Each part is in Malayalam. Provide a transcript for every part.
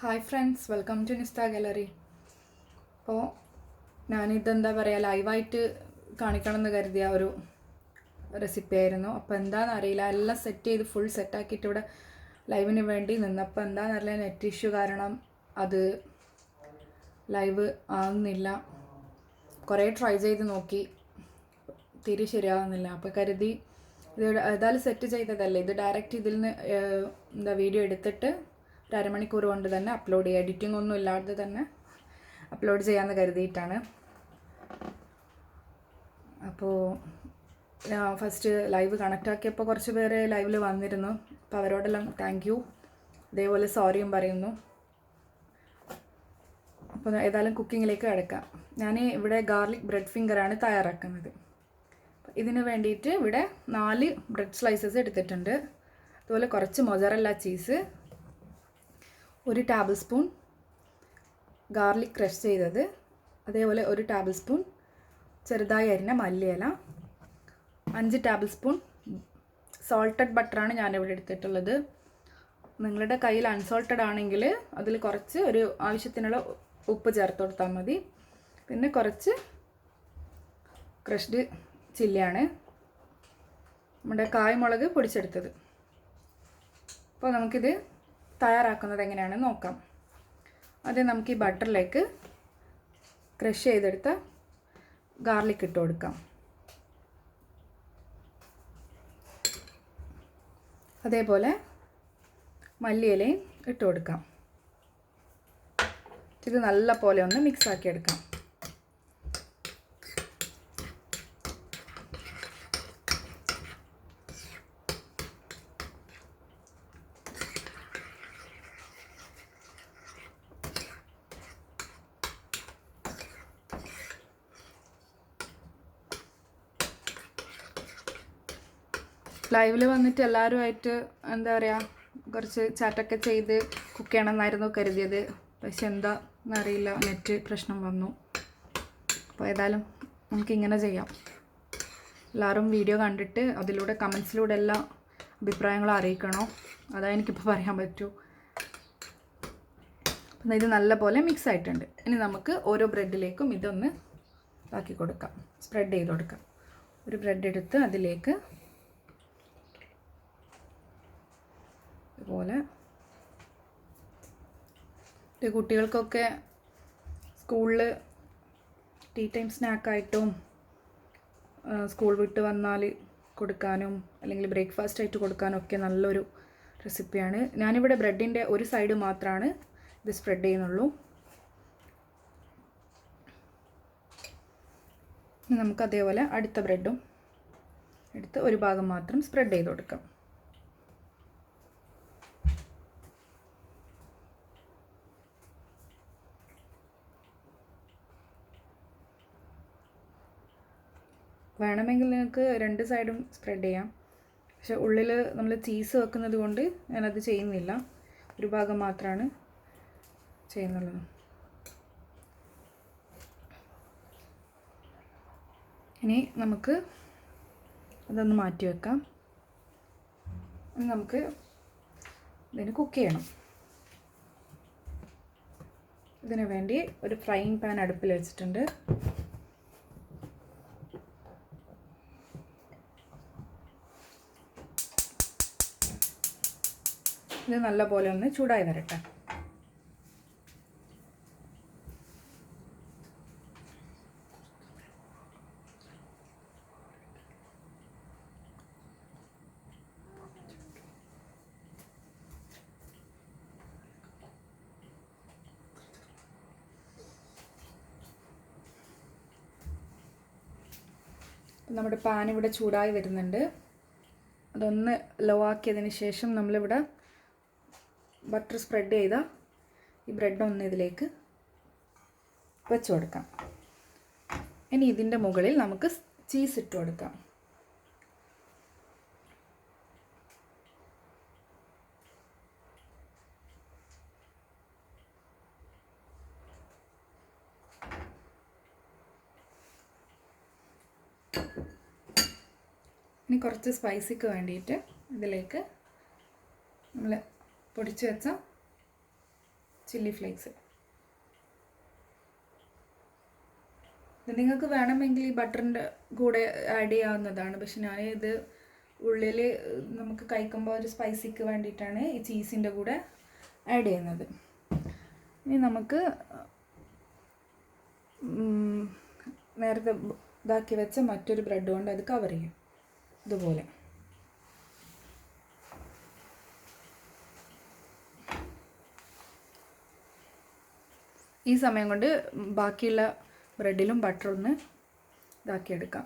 Hi friends, welcome to Nistha gallery. അപ്പോൾ ഞാനിതെന്താ പറയുക, ലൈവായിട്ട് കാണിക്കണം എന്ന് കരുതിയ ഒരു റെസിപ്പി ആയിരുന്നു. അപ്പോൾ എന്താണെന്ന് അറിയില്ല, എല്ലാം സെറ്റ് ചെയ്ത് ഫുൾ സെറ്റാക്കിയിട്ട് ഇവിടെ ലൈവിന് വേണ്ടി നിന്നപ്പോൾ എന്താണെന്നറിയില്ല, നെറ്റ് ഇഷ്യൂ കാരണം അത് ലൈവ് ആവുന്നില്ല. കുറേ ട്രൈ ചെയ്ത് നോക്കി, തീരെ ശരിയാവുന്നില്ല. അപ്പോൾ കരുതി ഇത് ഏതായാലും സെറ്റ് ചെയ്തതല്ലേ, ഇത് ഡയറക്റ്റ് ഇതിൽ നിന്ന് വീഡിയോ എടുത്തിട്ട് ഒരു അരമണിക്കൂർ കൊണ്ട് തന്നെ അപ്ലോഡ് ചെയ്യുക, എഡിറ്റിംഗ് ഒന്നും ഇല്ലാതെ തന്നെ അപ്ലോഡ് ചെയ്യാമെന്ന് കരുതിയിട്ടാണ്. അപ്പോൾ ഞാൻ ഫസ്റ്റ് ലൈവ് കണക്റ്റ് ആക്കിയപ്പോൾ കുറച്ച് പേര് ലൈവിൽ വന്നിരുന്നു. അപ്പോൾ അവരോടെല്ലാം താങ്ക് യു, ഇതേപോലെ സോറിയും പറയുന്നു. അപ്പോൾ ഏതായാലും കുക്കിങ്ങിലേക്ക് കിടക്കാം. ഞാൻ ഇവിടെ ഗാർലിക് ബ്രെഡ് ഫിംഗറാണ് തയ്യാറാക്കുന്നത്. ഇതിന് വേണ്ടിയിട്ട് ഇവിടെ 4 ബ്രെഡ് സ്ലൈസസ് എടുത്തിട്ടുണ്ട്. അതുപോലെ കുറച്ച് mozzarella cheese, 1 table spoon garlic crush ചെയ്തത്, അതേപോലെ 1 ടേബിൾ സ്പൂൺ ചെറുതായി അരിഞ്ഞ മല്ലിയില, 5 ടേബിൾ സ്പൂൺ സോൾട്ടഡ് ബട്ടറാണ് ഞാനിവിടെ എടുത്തിട്ടുള്ളത്. നിങ്ങളുടെ കയ്യിൽ അൺസോൾട്ടഡ് ആണെങ്കിൽ അതിൽ കുറച്ച് ഒരു ആവശ്യത്തിനുള്ള ഉപ്പ് ചേർത്ത് കൊടുത്താൽ മതി. പിന്നെ കുറച്ച് ക്രഷ്ഡ് ചില്ലിയാണ്, നമ്മുടെ കായ്മുളക് പൊടിച്ചെടുത്തത്. അപ്പോൾ നമുക്കിത് തയ്യാറാക്കുന്നത് എങ്ങനെയാണെന്ന് നോക്കാം. ആദ്യം നമുക്ക് ഈ ബട്ടറിലേക്ക് ക്രഷ് ചെയ്തെടുത്ത ഗാർലിക് ഇട്ട് കൊടുക്കാം. അതേപോലെ മല്ലിയിലയും ഇട്ട് കൊടുക്കാം. ഇത് നല്ല പോലെ ഒന്ന് മിക്സ് ആക്കി എടുക്കാം. ലൈവിൽ വന്നിട്ട് എല്ലാവരുമായിട്ട് എന്താ പറയുക, കുറച്ച് ചാറ്റൊക്കെ ചെയ്ത് കുക്ക് ചെയ്യണമെന്നായിരുന്നു കരുതിയത്. പക്ഷെ എന്താണെന്നറിയില്ല, നെറ്റ് പ്രശ്നം വന്നു. അപ്പോൾ ഏതായാലും നമുക്കിങ്ങനെ ചെയ്യാം. എല്ലാവരും വീഡിയോ കണ്ടിട്ട് അതിലൂടെ കമൻസിലൂടെ എല്ലാ അഭിപ്രായങ്ങളും അറിയിക്കണോ, അതാ എനിക്കിപ്പോൾ പറയാൻ പറ്റൂ. അപ്പം ഇത് നല്ല പോലെ മിക്സ് ആയിട്ടുണ്ട്. ഇനി നമുക്ക് ഓരോ ബ്രെഡിലേക്കും ഇതൊന്ന് ആക്കി കൊടുക്കാം, സ്പ്രെഡ് ചെയ്ത് കൊടുക്കാം. ഒരു ബ്രെഡ് എടുത്ത് അതിലേക്ക് ഇതുപോലെ കുട്ടികൾക്കൊക്കെ സ്കൂളിൽ ടീ ടൈം സ്നാക്കായിട്ടും സ്കൂൾ വിട്ട് വന്നാൽ കൊടുക്കാനും അല്ലെങ്കിൽ ബ്രേക്ക്ഫാസ്റ്റ് ആയിട്ട് കൊടുക്കാനും ഒക്കെ നല്ലൊരു റെസിപ്പിയാണ്. ഞാനിവിടെ ബ്രെഡിൻ്റെ ഒരു സൈഡ് മാത്രമാണ് ഇത് സ്പ്രെഡ് ചെയ്യുന്നുള്ളൂ. നമുക്ക് അതേപോലെ അടുത്ത ബ്രെഡും എടുത്ത് ഒരു ഭാഗം മാത്രം സ്പ്രെഡ് ചെയ്ത് കൊടുക്കാം. വേണമെങ്കിൽ നിങ്ങൾക്ക് 2 സൈഡും സ്പ്രെഡ് ചെയ്യാം, പക്ഷെ ഉള്ളിൽ നമ്മൾ ചീസ് വെക്കുന്നത് കൊണ്ട് ഞാനത് ചെയ്യുന്നില്ല, ഒരു ഭാഗം മാത്രമാണ് ചെയ്യുന്നുള്ളത്. ഇനി നമുക്ക് അതൊന്ന് മാറ്റി വെക്കാം. ഇനി നമുക്ക് ഇതിന് കുക്ക് ചെയ്യണം. ഇതിനു വേണ്ടി ഒരു ഫ്രൈയിങ് പാൻ അടുപ്പിൽ വെച്ചിട്ടുണ്ട്. ഇത് നല്ല പോലെ ഒന്ന് ചൂടായി വരട്ടെ. നമ്മുടെ പാൻ ഇവിടെ ചൂടായി വരുന്നുണ്ട്. അതൊന്ന് ലോ ആക്കിയതിന് ശേഷം നമ്മളിവിടെ ബട്ടർ സ്പ്രെഡ് ചെയ്ത ഈ ബ്രെഡ് ഒന്ന് ഇതിലേക്ക് വെച്ച് കൊടുക്കാം. ഇനി ഇതിൻ്റെ മുകളിൽ നമുക്ക് ചീസ് ഇട്ട് കൊടുക്കാം. ഇനി കുറച്ച് സ്പൈസിക്ക് വേണ്ടിയിട്ട് ഇതിലേക്ക് നമ്മൾ പൊടിച്ച് വെച്ച ചില്ലി ഫ്ലേക്സ്. ഇത് നിങ്ങൾക്ക് വേണമെങ്കിൽ ഈ ബട്ടറിൻ്റെ കൂടെ ആഡ് ചെയ്യാവുന്നതാണ്. പക്ഷെ ഞാൻ ഇത് ഉള്ളിൽ നമുക്ക് കഴിക്കുമ്പോൾ ഒരു സ്പൈസിക്ക് വേണ്ടിയിട്ടാണ് ഈ ചീസിൻ്റെ കൂടെ ആഡ് ചെയ്യുന്നത്. ഇനി നമുക്ക് നേരത്തെ ഇതാക്കി വെച്ച മറ്റൊരു ബ്രെഡ് കൊണ്ട് അത് കവർ ചെയ്യും ഇതുപോലെ. ഈ സമയം കൊണ്ട് ബാക്കിയുള്ള ബ്രെഡിലും ബട്ടർ ഒന്ന് ഇതാക്കിയെടുക്കാം.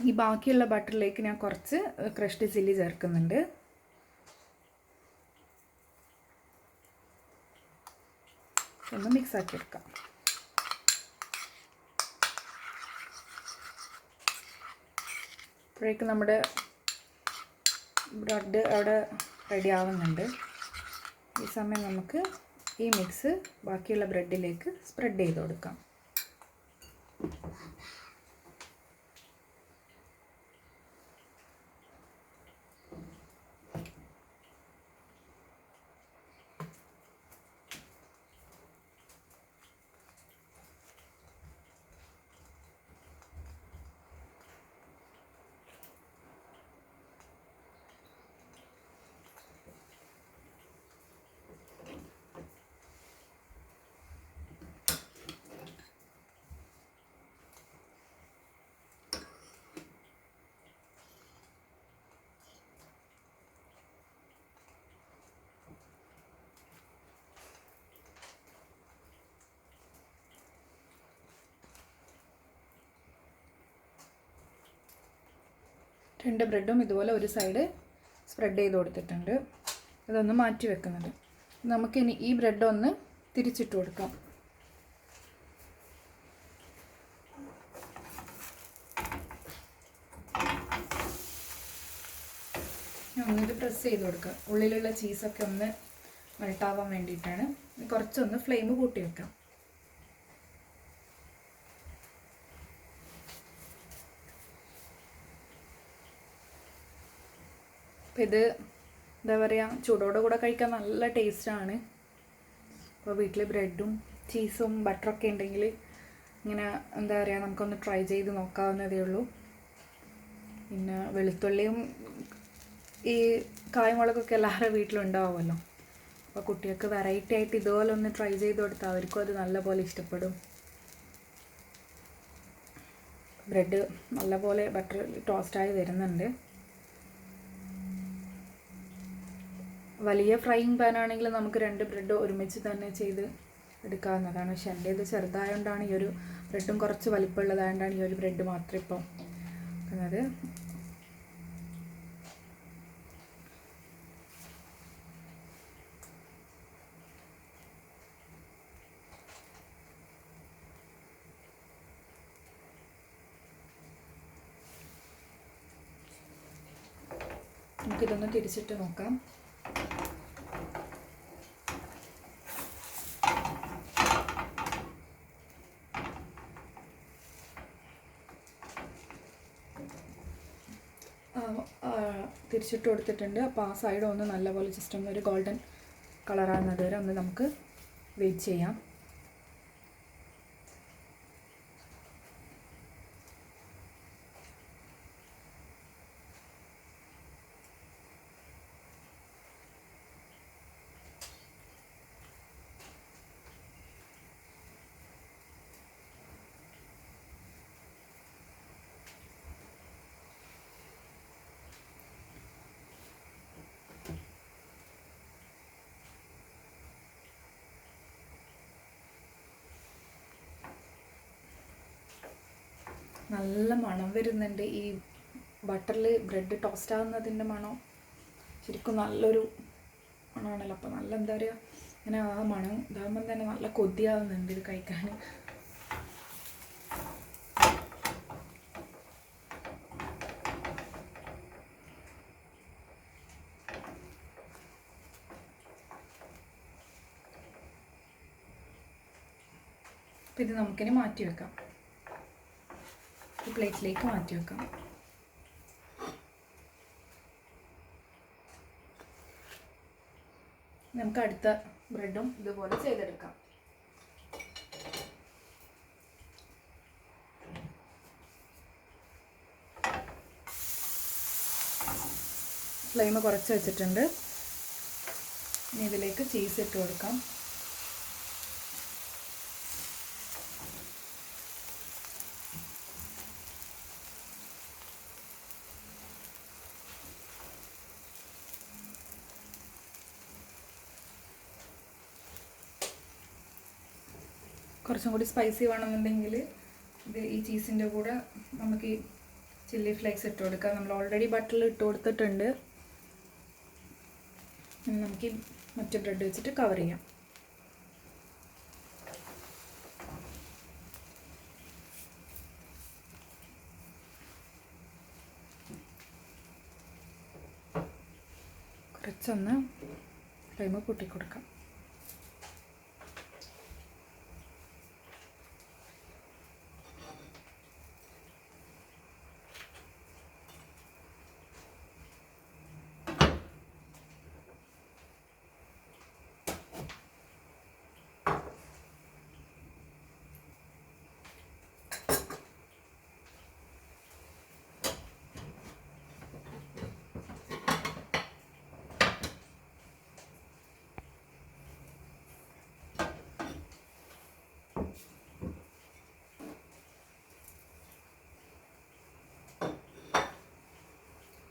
ഈ ബാക്കിയുള്ള ബട്ടറിലേക്ക് ഞാൻ കുറച്ച് ക്രഷ്ഡ് ചില്ലി ചേർക്കുന്നുണ്ട്. ഒന്ന് മിക്സ് ആക്കി എടുക്കാം. അപ്പോഴേക്കും നമ്മുടെ ബ്രെഡ് അവിടെ റെഡി ആവുന്നുണ്ട്. ഈ സമയം നമുക്ക് ഈ മിക്സ് ബാക്കിയുള്ള ബ്രെഡിലേക്ക് സ്പ്രെഡ് ചെയ്ത് കൊടുക്കാം. രണ്ട് ബ്രെഡും ഇതുപോലെ ഒരു സൈഡ് സ്പ്രെഡ് ചെയ്ത് കൊടുത്തിട്ടുണ്ട്. ഇതൊന്ന് മാറ്റി വെക്കുന്നുണ്ട്. നമുക്കിനി ഈ ബ്രെഡ് ഒന്ന് തിരിച്ചിട്ട് കൊടുക്കാം. ഒന്നിത് പ്രസ് ചെയ്ത് കൊടുക്കുക. ഉള്ളിലുള്ള ചീസൊക്കെ ഒന്ന് മെൽട്ടാവാൻ വേണ്ടിയിട്ടാണ്. കുറച്ചൊന്ന് ഫ്ലെയിം കൂട്ടി വെക്കാം. അപ്പോൾ ഇത് എന്താ പറയുക, ചൂടോടെ കൂടെ കഴിക്കാൻ നല്ല ടേസ്റ്റാണ്. അപ്പോൾ വീട്ടിൽ ബ്രെഡും ചീസും ബട്ടറൊക്കെ ഉണ്ടെങ്കിൽ ഇങ്ങനെ എന്താ പറയുക, നമുക്കൊന്ന് ട്രൈ ചെയ്ത് നോക്കാവുന്നതേ ഉള്ളൂ. പിന്നെ വെളുത്തുള്ളിയും ഈ കായ്മുളകൊക്കെ എല്ലാവരുടെ വീട്ടിലുണ്ടാവുമല്ലോ. അപ്പോൾ കുട്ടികൾക്ക് വെറൈറ്റി ആയിട്ട് ഇതുപോലെ ഒന്ന് ട്രൈ ചെയ്ത് കൊടുത്താൽ അവർക്കും അത് നല്ലപോലെ ഇഷ്ടപ്പെടും. ബ്രെഡ് നല്ലപോലെ ബട്ടർ ടോസ്റ്റായി വരുന്നുണ്ട്. വലിയ ഫ്രൈയിങ് പാൻ ആണെങ്കിൽ നമുക്ക് 2 ബ്രെഡ് ഒരുമിച്ച് തന്നെ ചെയ്ത് എടുക്കാവുന്നതാണ്. പക്ഷെ എൻ്റെ ഇത് ചെറുതായതുകൊണ്ടാണ്, ഈ ഒരു ബ്രെഡും കുറച്ച് വലിപ്പമുള്ളതായതുകൊണ്ടാണ് ഈ ഒരു ബ്രെഡ് മാത്രം ഇപ്പം വെക്കുന്നത്. നമുക്കിതൊന്ന് തിരിച്ചിട്ട് നോക്കാം. തിരിച്ചിട്ട് കൊടുത്തിട്ടുണ്ട്. അപ്പോൾ ആ സൈഡ് ഒന്ന് നല്ലപോലെ ജസ്റ്റ് ഒന്ന് ഒരു ഗോൾഡൻ കളറാകുന്നത് വരെ ഒന്ന് നമുക്ക് വെയിറ്റ് ചെയ്യാം. നല്ല മണം വരുന്നുണ്ട്. ഈ ബട്ടറിൽ ബ്രെഡ് ടോസ്റ്റ് ആകുന്നതിൻ്റെ മണം ശരിക്കും നല്ലൊരു മണമാണല്ലോ. അപ്പോൾ നല്ല എന്താ പറയുക, ഇങ്ങനെ ആ മണം ഇതാകുമ്പം തന്നെ നല്ല കൊതിയാവുന്നുണ്ട് ഇത് കഴിക്കാൻ. അപ്പോൾ ഇത് നമുക്കിനി മാറ്റി വെക്കാം. പ്ലേറ്റിലേക്ക് മാറ്റി വെക്കാം. നമുക്ക് അടുത്ത ബ്രെഡും ഇതുപോലെ ചെയ്തെടുക്കാം. ഫ്ലെയിം കുറച്ച് വെച്ചിട്ടുണ്ട്. ഇനി ഇതിലേക്ക് ചീസ് ഇട്ട് കൊടുക്കാം. കുറച്ചും കൂടി സ്പൈസി വേണമെന്നുണ്ടെങ്കിൽ ഈ ചീസിൻ്റെ കൂടെ നമുക്ക് ഈ ചില്ലി ഫ്ലേക്സ് ഇട്ട് കൊടുക്കാം. നമ്മൾ ഓൾറെഡി ബട്ടറിൽ ഇട്ട് കൊടുത്തിട്ടുണ്ട്. നമുക്ക് മറ്റേ ബ്രെഡ് വെച്ചിട്ട് കവർ ചെയ്യാം. കുറച്ചൊന്ന് ഫ്ലെയിം കൂട്ടിക്കൊടുക്കാം.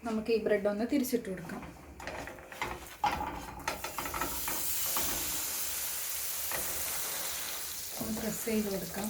നമുക്ക് ഈ ബ്രെഡ് ഒന്ന് തിരിച്ചിട്ട് കൊടുക്കാം. ഒന്ന് പ്രസ് ചെയ്ത് കൊടുക്കാം.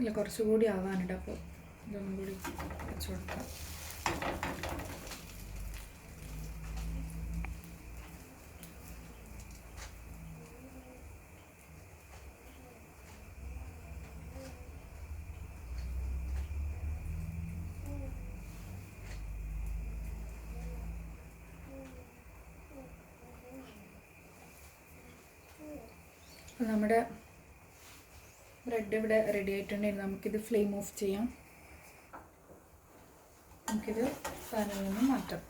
ഇല്ല, കുറച്ചുകൂടി ആവാനുണ്ട്. അപ്പോൾ ഇതൊന്നും കൂടി വെച്ച് കൊടുക്കാം. നമ്മുടെ ബ്രെഡ് ഇവിടെ റെഡി ആയിട്ടുണ്ടെങ്കിൽ നമുക്കിത് ഫ്ലെയിം ഓഫ് ചെയ്യാം. നമുക്കിത് പാനിൽ നിന്ന് മാറ്റാം.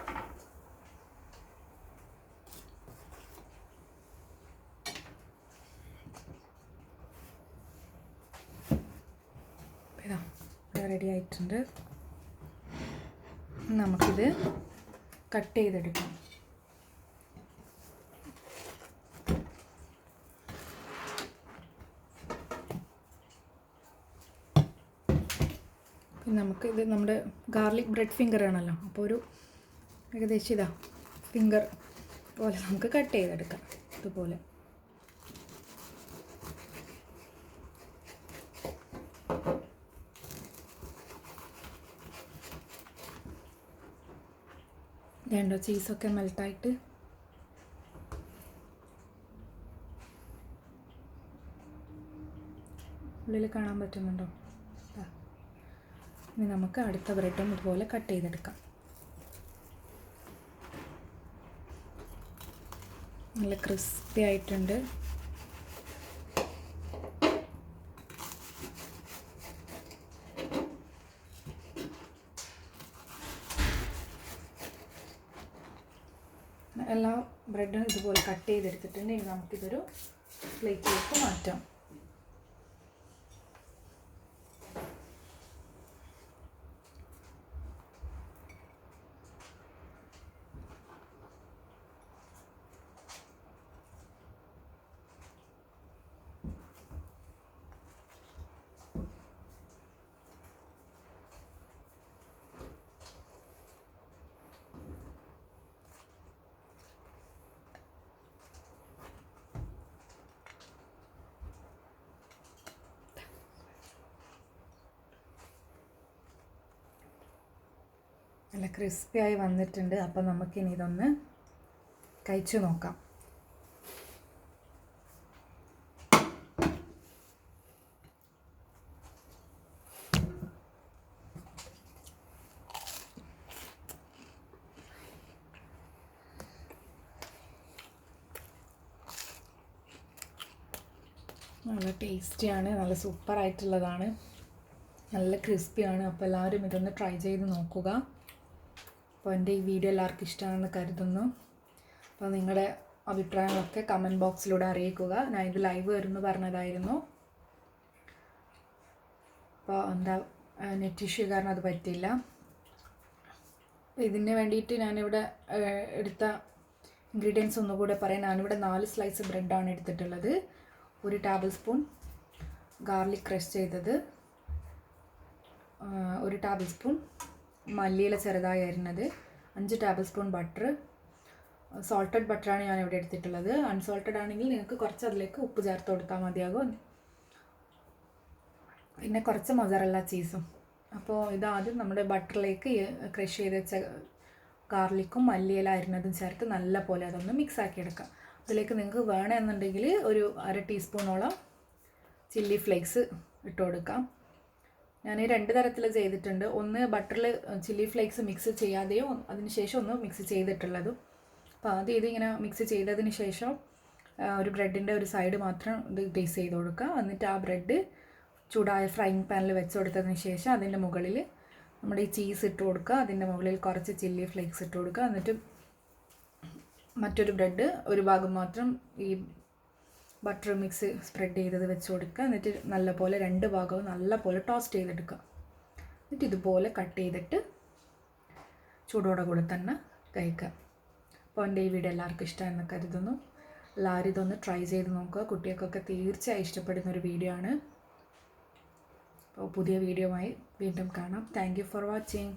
ഇതാ ഇവിടെ റെഡി ആയിട്ടുണ്ട്. നമുക്കിത് കട്ട് ചെയ്തെടുക്കാം. നമുക്കിത് നമ്മുടെ ഗാർലിക് ബ്രെഡ് ഫിംഗർ ആണല്ലോ, അപ്പോൾ ഒരു ഏകദേശം ഇതാ ഫിംഗർ പോലെ നമുക്ക് കട്ട് ചെയ്തെടുക്കാം. ഇതുപോലെ വേണ്ടോ ചീസൊക്കെ മെൽട്ടായിട്ട് ഉള്ളിൽ കാണാൻ പറ്റുന്നുണ്ടോ? ഇനി നമുക്ക് അടുത്ത ബ്രെഡും ഇതുപോലെ കട്ട് ചെയ്തെടുക്കാം. നല്ല ക്രിസ്പി ആയിട്ടുണ്ട്. എല്ലാ ബ്രെഡും ഇതുപോലെ കട്ട് ചെയ്തെടുത്തിട്ടുണ്ട്. ഇനി നമുക്കിതൊരു പ്ലേറ്റിലേക്ക് മാറ്റാം. നല്ല ക്രിസ്പിയായി വന്നിട്ടുണ്ട്. അപ്പോൾ നമുക്കിനി ഇതൊന്ന് കഴിച്ചു നോക്കാം. നല്ല ടേസ്റ്റിയാണ്, നല്ല സൂപ്പറായിട്ടുള്ളതാണ്, നല്ല ക്രിസ്പിയാണ്. അപ്പോൾ എല്ലാവരും ഇതൊന്ന് ട്രൈ ചെയ്ത് നോക്കുക. അപ്പോൾ എൻ്റെ ഈ വീഡിയോ എല്ലാവർക്കും ഇഷ്ടമാണെന്ന് കരുതുന്നു. അപ്പോൾ നിങ്ങളുടെ അഭിപ്രായങ്ങളൊക്കെ കമൻറ്റ് ബോക്സിലൂടെ അറിയിക്കുക. ഞാൻ ഇത് ലൈവ് വരുമെന്ന് പറഞ്ഞതായിരുന്നു. അപ്പോൾ എന്താ നെറ്റ് ഇഷ്യൂ കാരണം അത് പറ്റില്ല. ഇതിന് വേണ്ടിയിട്ട് ഞാനിവിടെ എടുത്ത ഇൻഗ്രീഡിയൻസ് ഒന്നുകൂടെ പറയാം. ഞാനിവിടെ 4 സ്ലൈസ് ബ്രെഡാണ് എടുത്തിട്ടുള്ളത്. 1 ടേബിൾ സ്പൂൺ ഗാർലിക് ക്രഷ് ചെയ്തത്, 1 ടേബിൾ സ്പൂൺ മല്ലിയില ചെറുതായി അരിഞ്ഞത്, 5 ടേബിൾ സ്പൂൺ ബട്ടർ. സോൾട്ടഡ് ബട്ടറാണ് ഞാനിവിടെ എടുത്തിട്ടുള്ളത്. അൺസോൾട്ടഡ് ആണെങ്കിൽ നിങ്ങൾക്ക് കുറച്ച് അതിലേക്ക് ഉപ്പ് ചേർത്ത് കൊടുത്താൽ മതിയാകും. പിന്നെ കുറച്ച് മൊസറല്ല ചീസും. അപ്പോൾ ഇതാദ്യം നമ്മുടെ ബട്ടറിലേക്ക് ക്രഷ് ചെയ്ത് വെച്ച ഗാർലിക്കും മല്ലിയില അരിഞ്ഞതും ചേർത്ത് നല്ല പോലെ അതൊന്ന് മിക്സാക്കി എടുക്കാം. അതിലേക്ക് നിങ്ങൾക്ക് വേണമെന്നുണ്ടെങ്കിൽ ഒരു 1/2 ടീസ്പൂണോളം ചില്ലി ഫ്ലേക്സ് ഇട്ട് കൊടുക്കാം. ഞാൻ 2 തരത്തിൽ ചെയ്തിട്ടുണ്ട്. ഒന്ന് ബട്ടറിൽ ചില്ലി ഫ്ലേക്സ് മിക്സ് ചെയ്യാതെയോ അതിന് ശേഷം ഒന്ന് മിക്സ് ചെയ്തിട്ടുള്ളതും. അപ്പോൾ ആദ്യം ഇതിങ്ങനെ മിക്സ് ചെയ്തതിന് ശേഷം ഒരു ബ്രെഡിൻ്റെ ഒരു സൈഡ് മാത്രം ഇത് ഗ്രീസ് ചെയ്ത് കൊടുക്കുക. എന്നിട്ട് ആ ബ്രെഡ് ചൂടായ ഫ്രൈങ് പാനിൽ വെച്ച് കൊടുത്തതിന് ശേഷം അതിൻ്റെ മുകളിൽ നമ്മുടെ ഈ ചീസ് ഇട്ട് കൊടുക്കുക. അതിൻ്റെ മുകളിൽ കുറച്ച് ചില്ലി ഫ്ലേക്സ് ഇട്ട് കൊടുക്കുക. എന്നിട്ട് മറ്റൊരു ബ്രെഡ് ഒരു ഭാഗം മാത്രം ഈ ബട്ടർ മിക്സ് സ്പ്രെഡ് ചെയ്തത് വെച്ച് കൊടുക്കുക. എന്നിട്ട് നല്ലപോലെ 2 ഭാഗവും നല്ലപോലെ ടോസ്റ്റ് ചെയ്തെടുക്കുക. എന്നിട്ട് ഇതുപോലെ കട്ട് ചെയ്തിട്ട് ചൂടോടെ കൂടെ തന്നെ കഴിക്കുക. അപ്പോൾ എൻ്റെ ഈ വീഡിയോ എല്ലാവർക്കും ഇഷ്ടമാണെന്ന് കരുതുന്നു. എല്ലാവരും ഇതൊന്ന് ട്രൈ ചെയ്ത് നോക്കുക. കുട്ടികൾക്കൊക്കെ തീർച്ചയായും ഇഷ്ടപ്പെടുന്ന ഒരു വീഡിയോ ആണ്. അപ്പോൾ പുതിയ വീഡിയോയുമായി വീണ്ടും കാണാം. Thank you for watching.